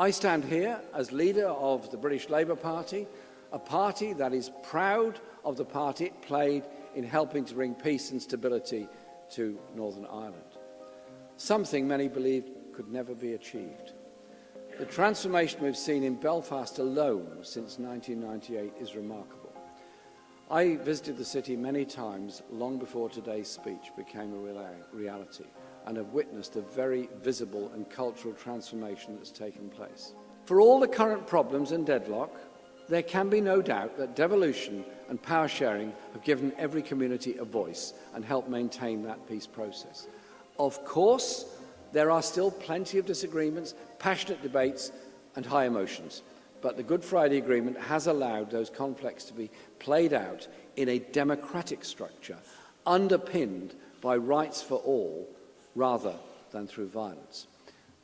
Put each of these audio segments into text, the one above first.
I stand here as leader of the British Labour Party, a party that is proud of the part it played in helping to bring peace and stability to Northern Ireland, something many believed could never be achieved. The transformation we've seen in Belfast alone since 1998 is remarkable. I visited the city many times long before today's speech became a reality, and have witnessed a very visible and cultural transformation that's taken place. For all the current problems and deadlock, there can be no doubt that devolution and power sharing have given every community a voice and helped maintain that peace process. Of course, there are still plenty of disagreements, passionate debates and high emotions, but the Good Friday Agreement has allowed those conflicts to be played out in a democratic structure, underpinned by rights for all, rather than through violence.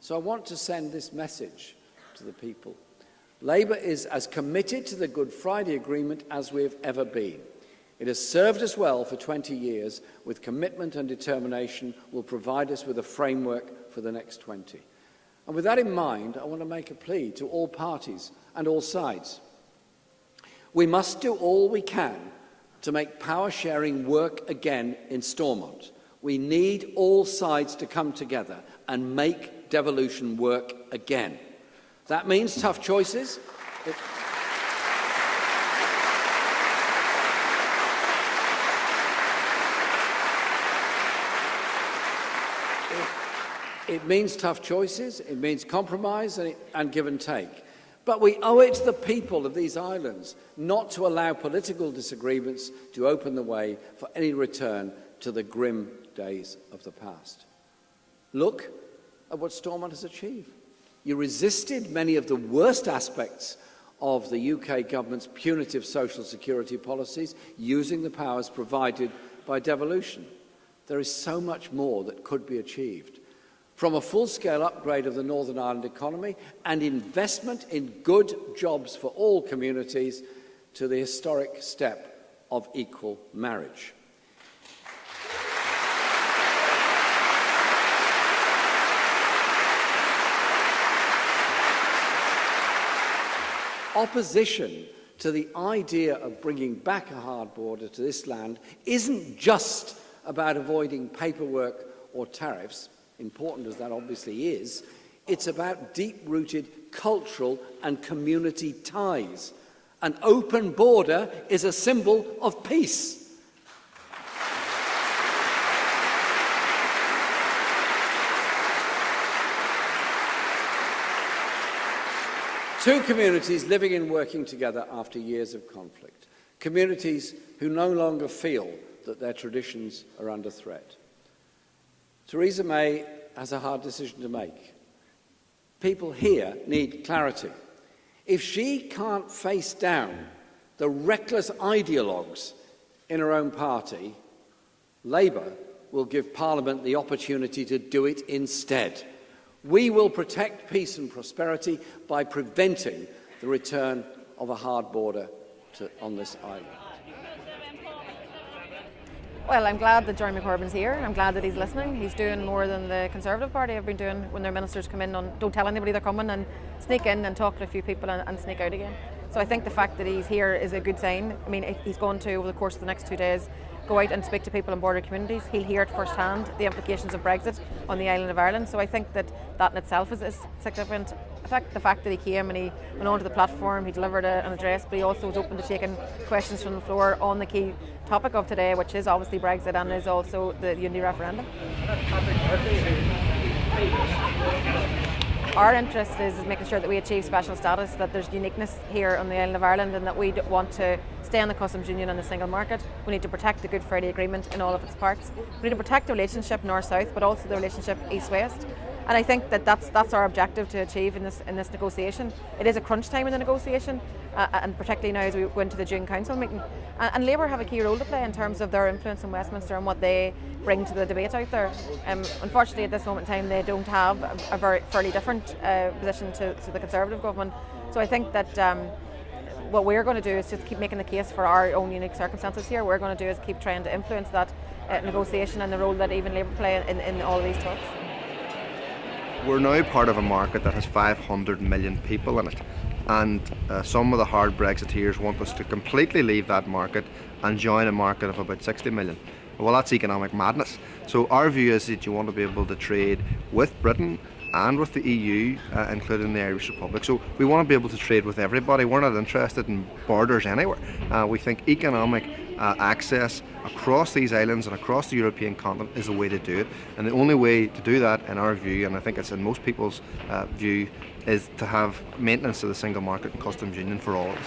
So I want to send this message to the people. Labour is as committed to the Good Friday Agreement as we have ever been. It has served us well for 20 years, with commitment and determination will provide us with a framework for the next 20. And with that in mind, I want to make a plea to all parties and all sides. We must do all we can to make power sharing work again in Stormont. We need all sides to come together and make devolution work again. That means tough choices. It means tough choices, it means compromise and give and take. But we owe it to the people of these islands not to allow political disagreements to open the way for any return to the grim days of the past. Look at what Stormont has achieved. You resisted many of the worst aspects of the UK government's punitive social security policies, using the powers provided by devolution. There is so much more that could be achieved, from a full-scale upgrade of the Northern Ireland economy and investment in good jobs for all communities to the historic step of equal marriage. Opposition to the idea of bringing back a hard border to this land isn't just about avoiding paperwork or tariffs, important as that obviously is. It's about deep-rooted cultural and community ties. An open border is a symbol of peace. Two communities living and working together after years of conflict. Communities who no longer feel that their traditions are under threat. Theresa May has a hard decision to make. People here need clarity. If she can't face down the reckless ideologues in her own party, Labour will give Parliament the opportunity to do it instead. We will protect peace and prosperity by preventing the return of a hard border on this island. Well, I'm glad that Jeremy Corbyn's here. I'm glad that he's listening. He's doing more than the Conservative Party have been doing when their ministers come in on don't tell anybody they're coming and sneak in and talk to a few people and sneak out again. So I think the fact that he's here is a good sign. I mean, he's going to, over the course of the next 2 days, go out and speak to people in border communities. He'll hear it firsthand, the implications of Brexit on the island of Ireland. So I think that in itself is significant. In fact, the fact that he came and he went onto the platform, he delivered an address, but he also was open to taking questions from the floor on the key topic of today, which is obviously Brexit and is also the unity referendum. Our interest is making sure that we achieve special status, that there's uniqueness here on the island of Ireland, and that we want to stay in the customs union and the single market. We need to protect the Good Friday Agreement in all of its parts. We need to protect the relationship north-south, but also the relationship east-west. And I think that that's our objective to achieve in this negotiation. It is a crunch time in the negotiation, and particularly now as we go into the June Council meeting. And Labour have a key role to play in terms of their influence in Westminster and what they bring to the debate out there. Unfortunately, at this moment in time, they don't have a fairly different position to the Conservative government. So I think that what we're going to do is just keep making the case for our own unique circumstances here. What we're going to do is keep trying to influence that negotiation and the role that even Labour play in all of these talks. We're now part of a market that has 500 million people in it, and some of the hard Brexiteers want us to completely leave that market and join a market of about 60 million. Well, that's economic madness. So our view is that you want to be able to trade with Britain and with the EU, including the Irish Republic. So we want to be able to trade with everybody. We're not interested in borders anywhere. We think economic access across these islands and across the European continent is the way to do it. And the only way to do that, in our view, and I think it's in most people's view, is to have maintenance of the single market and customs union for all of us.